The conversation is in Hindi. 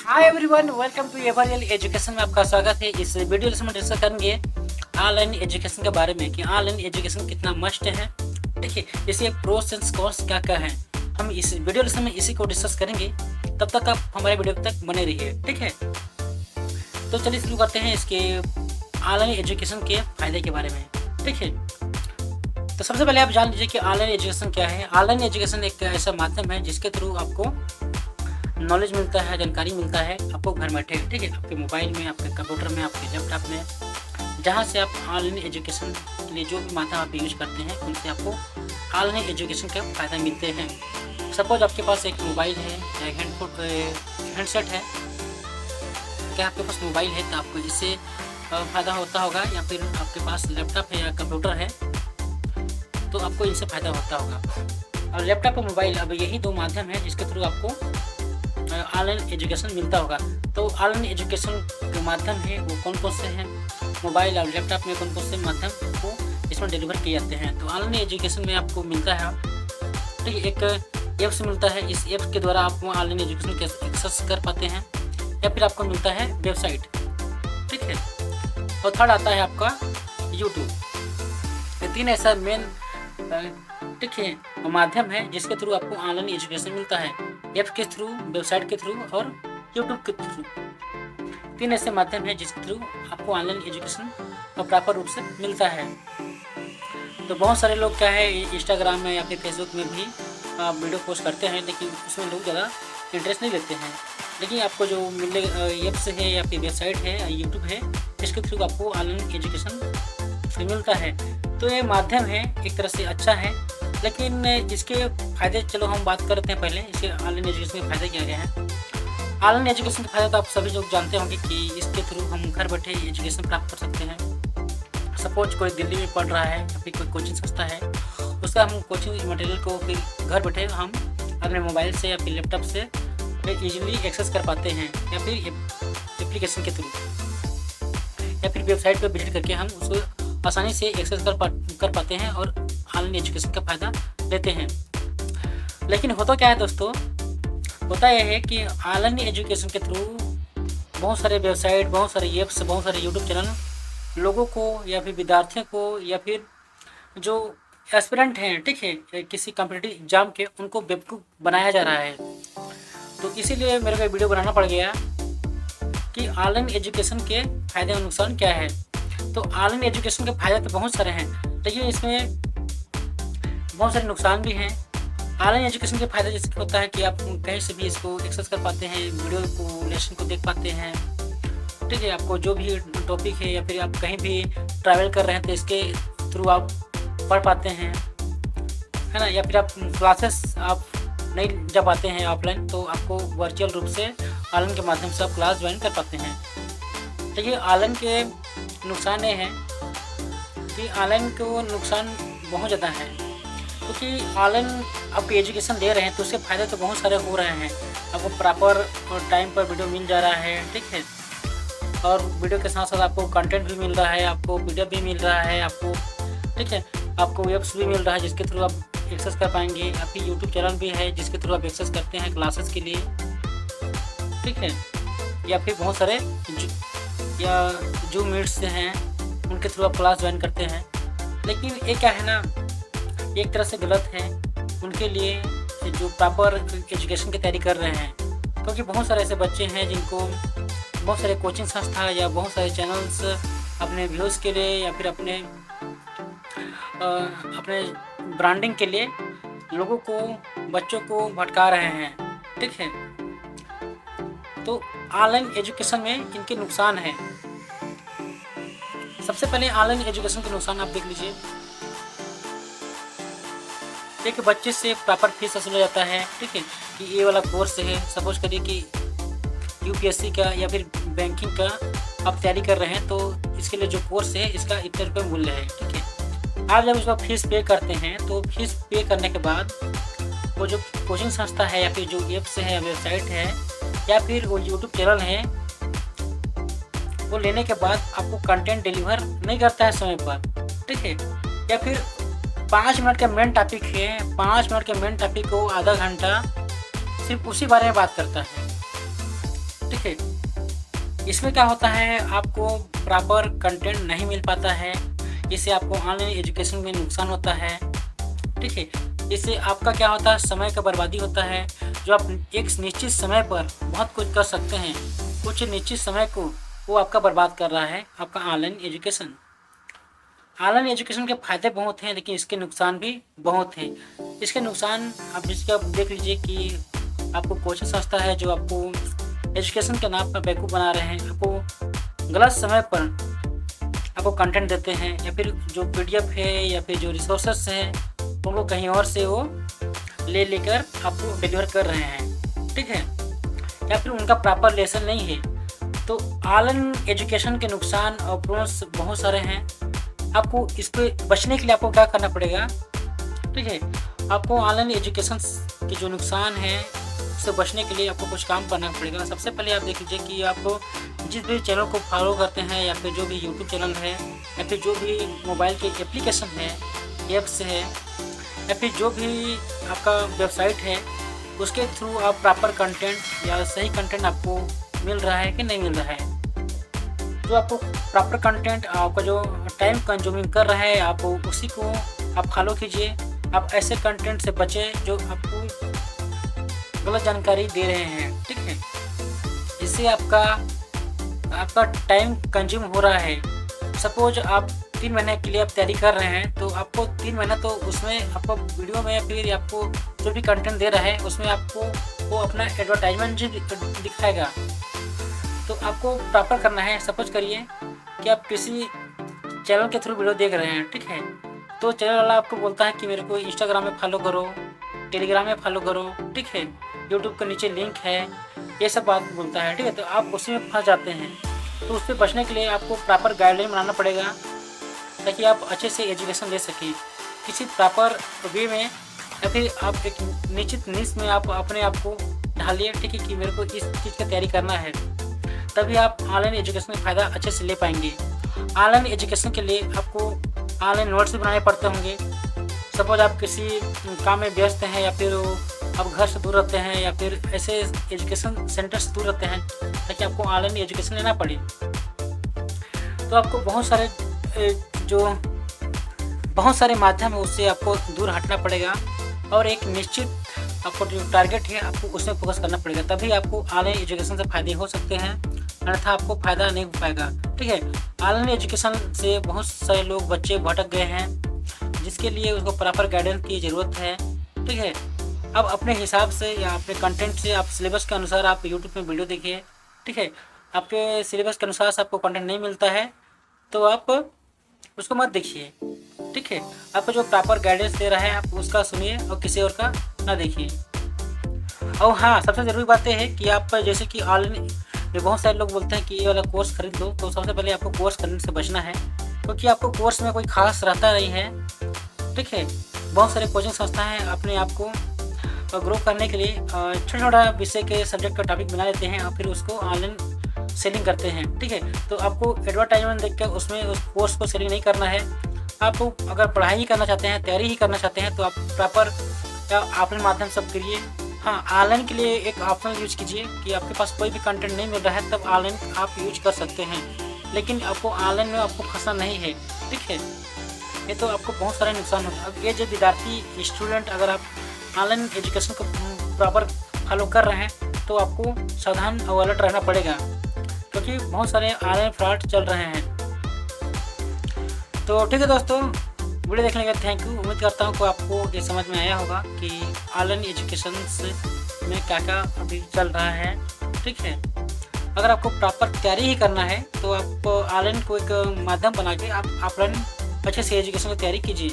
Hi everyone, welcome to Averial education में आपका स्वागत है। इस वीडियो में डिस्कस करेंगे ऑनलाइन एजुकेशन के बारे में कि ऑनलाइन एजुकेशन कितना मस्ट है। देखिए, इसके प्रोस एंड कॉन्स क्या क्या हैं, हम इस वीडियो में इसी को डिस्कस करेंगे। तब तक आप हमारे वीडियो तक बने रहिए, ठीक है। तो चलिए शुरू करते हैं इसके ऑनलाइन एजुकेशन के फायदे के बारे में, ठीक है। तो सबसे पहले आप जान लीजिए कि ऑनलाइन एजुकेशन क्या है। ऑनलाइन एजुकेशन एक ऐसा माध्यम है जिसके थ्रू आपको नॉलेज मिलता है, जानकारी मिलता है आपको घर बैठे, ठीक है। आपके मोबाइल में, आपके कंप्यूटर में, आपके लैपटॉप में, जहाँ से आप ऑनलाइन एजुकेशन के लिए जो भी माध्यम आप यूज करते हैं उनसे आपको ऑनलाइन एजुकेशन के फ़ायदा मिलते हैं। सपोज आपके पास एक मोबाइल है या हैंडसेट है, क्या आपके पास मोबाइल है तो आपको इससे फ़ायदा होता होगा, या फिर आपके पास लैपटॉप है या कंप्यूटर है तो आपको इनसे फ़ायदा होता होगा। और लैपटॉप और मोबाइल, अब यही दो माध्यम है जिसके थ्रू आपको ऑनलाइन एजुकेशन मिलता होगा। तो ऑनलाइन एजुकेशन के माध्यम है वो कौन कौन से हैं, मोबाइल और लैपटॉप में कौन कौन से माध्यम को इसमें डिलीवर किए जाते हैं। तो ऑनलाइन एजुकेशन में आपको मिलता है, ठीक है, एक ऐप से मिलता है। इस ऐप के द्वारा आप ऑनलाइन एजुकेशन के एक्सेस कर पाते हैं, या फिर आपको मिलता है वेबसाइट, ठीक है। और थर्ड आता है आपका यूट्यूब। ये तीन ऐसा मेन, ठीक है, माध्यम है जिसके थ्रू आपको ऑनलाइन एजुकेशन मिलता है। ऐप के थ्रू, वेबसाइट के थ्रू और यूट्यूब के थ्रू। तीन ऐसे माध्यम है जिसके थ्रू आपको ऑनलाइन एजुकेशन प्रॉपर रूप से मिलता है। तो बहुत सारे लोग क्या है इंस्टाग्राम में या फिर फेसबुक में भी वीडियो पोस्ट करते हैं, लेकिन उसमें लोग ज़्यादा इंटरेस्ट नहीं लेते हैं। लेकिन आपको जो मिले ऐप्स है या फिर वेबसाइट है, यूट्यूब है, इसके थ्रू आपको ऑनलाइन एजुकेशन मिलता है। तो ये माध्यम है एक तरह से अच्छा है, लेकिन इसके फ़ायदे चलो हम बात करते हैं पहले। इसके ऑनलाइन एजुकेशन के फ़ायदे क्या क्या हैं। ऑनलाइन एजुकेशन के फ़ायदे तो आप सभी लोग जानते होंगे कि इसके थ्रू हम घर बैठे एजुकेशन प्राप्त कर सकते हैं। सपोज कोई दिल्ली में पढ़ रहा है या फिर कोई कोचिंग संस्था है, उसका हम कोचिंग मटेरियल को फिर घर बैठे हम अपने मोबाइल से या फिर लैपटॉप से ईजिली एक्सेस कर पाते हैं, या फिर एप्लीकेशन के थ्रू या फिर वेबसाइट पर विजिट करके हम उसको आसानी से एक्सेस कर पाते हैं और ऑनलाइन एजुकेशन का फ़ायदा लेते हैं। लेकिन होता क्या है दोस्तों, होता यह है कि ऑनलाइन एजुकेशन के थ्रू बहुत सारे वेबसाइट, बहुत सारे ऐप्स, बहुत सारे यूट्यूब चैनल लोगों को या फिर विद्यार्थियों को या फिर जो एस्पिरेंट हैं, ठीक है, किसी कॉम्पिटिटिव एग्जाम के, उनको बेवकूफ़ बनाया जा रहा है। तो इसीलिए मेरे को वीडियो बनाना पड़ गया कि ऑनलाइन एजुकेशन के फ़ायदे और नुकसान क्या है। तो ऑनलाइन एजुकेशन के फ़ायदे तो बहुत सारे हैं, लेकिन इसमें बहुत सारे नुकसान भी हैं। ऑनलाइन एजुकेशन के फ़ायदे जैसे होता है कि आप कहीं से भी इसको एक्सेस कर पाते हैं, वीडियो को, लेसन को देख पाते हैं, ठीक है। आपको जो भी टॉपिक है या फिर आप कहीं भी ट्रैवल कर रहे हैं तो इसके थ्रू आप पढ़ पाते हैं, है ना। या फिर आप क्लासेस आप नहीं जा पाते हैं ऑफलाइन, तो आपको वर्चुअल रूप से ऑनलाइन के माध्यम से आप क्लास ज्वाइन कर पाते हैं। देखिए, ऑनलाइन के नुकसान ये हैं कि ऑनलाइन को नुकसान बहुत ज़्यादा है, क्योंकि ऑनलाइन आप एजुकेशन ले रहे हैं तो उसके फ़ायदे तो बहुत सारे हो रहे हैं। आपको प्रॉपर और टाइम पर वीडियो मिल जा रहा है, ठीक है, और वीडियो के साथ साथ आपको कंटेंट भी मिल रहा है, आपको PDF भी मिल रहा है, आपको, ठीक है, आपको ऐप्स भी मिल रहा है जिसके थ्रू आप एक्सेस कर पाएंगे। आपकी यूट्यूब चैनल भी है जिसके थ्रू आप एक्सेस करते हैं क्लासेस के लिए, ठीक है, या फिर बहुत सारे या जो मीट्स हैं उनके थ्रू आप क्लास ज्वाइन करते हैं। लेकिन ये क्या है ना, एक तरह से गलत है उनके लिए जो प्रॉपर एजुकेशन की तैयारी कर रहे हैं, क्योंकि बहुत सारे ऐसे बच्चे हैं जिनको बहुत सारे कोचिंग संस्था या बहुत सारे चैनल्स अपने व्यूज़ के लिए या फिर अपने ब्रांडिंग के लिए लोगों को, बच्चों को भटका रहे हैं, ठीक है। तो ऑनलाइन एजुकेशन में इनके नुकसान है। सबसे पहले ऑनलाइन एजुकेशन के नुकसान आप देख लीजिए। एक बच्चे से प्रॉपर फीस वसूला जाता है, ठीक है, कि ये वाला कोर्स है। सपोज करिए कि UPSC का या फिर बैंकिंग का आप तैयारी कर रहे हैं, तो इसके लिए जो कोर्स है इसका इतने रुपये मूल्य है, ठीक है। आप जब उसका फीस पे करते हैं तो फीस पे करने के बाद वो जो कोचिंग संस्था है या फिर जो ऐप्स है या वेबसाइट है या फिर वो यूट्यूब चैनल है, वो लेने के बाद आपको कंटेंट डिलीवर नहीं करता है समय पर, ठीक है। या फिर 5 मिनट का मेन टॉपिक है, 5 मिनट के मेन टॉपिक को आधा घंटा सिर्फ उसी बारे में बात करता है। ठीक है। इसमें क्या होता है, आपको प्रॉपर कंटेंट नहीं मिल पाता है, इससे आपको ऑनलाइन एजुकेशन में नुकसान होता है। ठीक है, इससे आपका क्या होता है, समय का बर्बादी होता है। जो आप एक निश्चित समय पर बहुत कुछ कर सकते हैं, कुछ निश्चित समय को वो आपका बर्बाद कर रहा है आपका ऑनलाइन एजुकेशन। ऑनलाइन एजुकेशन के फ़ायदे बहुत हैं, लेकिन इसके नुकसान भी बहुत हैं। इसके नुकसान आप जिसके आप देख लीजिए कि आपको कोचिंग संस्था है जो आपको एजुकेशन के नाम पर बेवकूफ़ बना रहे हैं, आपको गलत समय पर आपको कंटेंट देते हैं, या फिर जो PDF है या फिर जो रिसोर्सेस हैं उनको कहीं और से वो लेकर आपको डिलीवर कर रहे हैं। ठीक है, या फिर उनका प्रॉपर लेसन नहीं है। तो ऑनलाइन एजुकेशन के नुकसान और प्रोस बहुत सारे हैं। आपको इसको बचने के लिए आपको क्या करना पड़ेगा, ठीक है, आपको ऑनलाइन एजुकेशन के जो नुकसान है उससे बचने के लिए आपको कुछ काम करना पड़ेगा। सबसे पहले आप देख लीजिए कि आप जिस भी चैनल को फॉलो करते हैं, या फिर जो भी यूट्यूब चैनल है, या फिर जो भी मोबाइल के एप्लीकेशन है, ऐप्स है, या फिर जो भी आपका वेबसाइट है, उसके थ्रू आप प्रॉपर कंटेंट या सही कंटेंट आपको मिल रहा है कि नहीं मिल रहा है। जो आपको प्रॉपर कंटेंट आपका जो टाइम कंज्यूमिंग कर रहा है, आप उसी को आप फॉलो कीजिए। आप ऐसे कंटेंट से बचें जो आपको गलत जानकारी दे रहे हैं। ठीक है, इससे आपका टाइम कंज्यूम हो रहा है। सपोज आप 3 महीने के लिए आप तैयारी कर रहे हैं, तो आपको 3 महीना तो उसमें आपको वीडियो में या फिर आपको जो भी कंटेंट दे रहा है उसमें आपको वो अपना एडवर्टाइजमेंट दिखाएगा। तो आपको प्रॉपर करना है। सपोज करिए कि आप किसी चैनल के थ्रू वीडियो देख रहे हैं, ठीक है, तो चैनल वाला आपको बोलता है कि मेरे को इंस्टाग्राम में फॉलो करो, टेलीग्राम में फॉलो करो, ठीक है, यूट्यूब के नीचे लिंक है, ये सब बात बोलता है। ठीक है, तो आप उसी में फंस जाते हैं। तो उससे बचने के लिए आपको प्रॉपर गाइडलाइन बनाना पड़ेगा, ताकि आप अच्छे से एजुकेशन ले सकें किसी प्रॉपर वे में, या फिर आप एक निश्चित निश में आप अपने आप को ढालिए। ठीक है, कि मेरे को इस चीज़ की तैयारी करना है, तभी आप ऑनलाइन एजुकेशन का फ़ायदा अच्छे से ले पाएंगे। ऑनलाइन एजुकेशन के लिए आपको ऑनलाइन नोट्स भी बनाने पड़ते होंगे। सपोज आप किसी काम में व्यस्त हैं, या फिर आप घर से दूर रहते हैं, या फिर ऐसे एजुकेशन सेंटर से दूर रहते हैं, ताकि आपको ऑनलाइन एजुकेशन लेना पड़े। तो आपको बहुत सारे माध्यम है, उससे आपको दूर हटना पड़ेगा, और एक निश्चित आपको जो टारगेट है आपको उसमें फोकस करना पड़ेगा। तभी आपको ऑनलाइन एजुकेशन से फ़ायदे हो सकते हैं, अन्यथा आपको फ़ायदा नहीं हो पाएगा। ठीक है, ऑनलाइन एजुकेशन से बहुत सारे लोग बच्चे भटक गए हैं, जिसके लिए उसको प्रॉपर गाइडेंस की ज़रूरत है। ठीक है, अब अपने हिसाब से या अपने कंटेंट से आप सिलेबस के अनुसार आप यूट्यूब में वीडियो देखिए। ठीक है, आपके सिलेबस के अनुसार से आपको कंटेंट नहीं मिलता है तो आप उसको मत देखिए। ठीक है, आपको जो प्रॉपर गाइडेंस दे रहा है आप उसका सुनिए और किसी और का ना देखिए। और हाँ, सबसे ज़रूरी बात यह है कि आप जैसे कि ऑनलाइन बहुत सारे लोग बोलते हैं कि ये वाला कोर्स खरीद लो, तो सबसे पहले आपको कोर्स खरीदने से बचना है, क्योंकि आपको कोर्स में कोई खास रहता नहीं है। ठीक है, बहुत सारे कोचिंग संस्थाएं अपने आप को ग्रो करने के लिए छोटा छोटा विषय के सब्जेक्ट का टॉपिक बना लेते हैं और फिर उसको ऑनलाइन सेलिंग करते हैं। ठीक है, तो आपको एडवर्टाइजमेंट देखकर उसमें उस कोर्स को सेलिंग नहीं करना है। आप अगर पढ़ाई ही करना चाहते हैं, तैयारी ही करना चाहते हैं, तो आप प्रॉपर ऑफलाइन माध्यम से करिए। हाँ, ऑनलाइन के लिए एक ऑप्शन यूज कीजिए कि आपके पास कोई भी कंटेंट नहीं मिल रहा है, तब ऑनलाइन आप यूज कर सकते हैं, लेकिन आपको ऑनलाइन में आपको फंसना नहीं है। ठीक है, ये तो आपको बहुत सारे नुकसान होते हैं। अब ये जो विद्यार्थी स्टूडेंट अगर आप ऑनलाइन एजुकेशन को प्रॉपर फॉलो कर रहे हैं, तो आपको सावधान और अलर्ट रहना पड़ेगा, क्योंकि बहुत सारे ऑनलाइन फ्रॉड चल रहे हैं। तो ठीक है दोस्तों, वीडियो देखने के लिए थैंक यू। उम्मीद करता हूँ कि आपको ये समझ में आया होगा कि ऑनलाइन एजुकेशन में क्या क्या अभी चल रहा है। ठीक है, अगर आपको प्रॉपर तैयारी ही करना है तो आप ऑनलाइन को एक माध्यम बना के आप ऑफलाइन अच्छे से एजुकेशन की तैयारी कीजिए।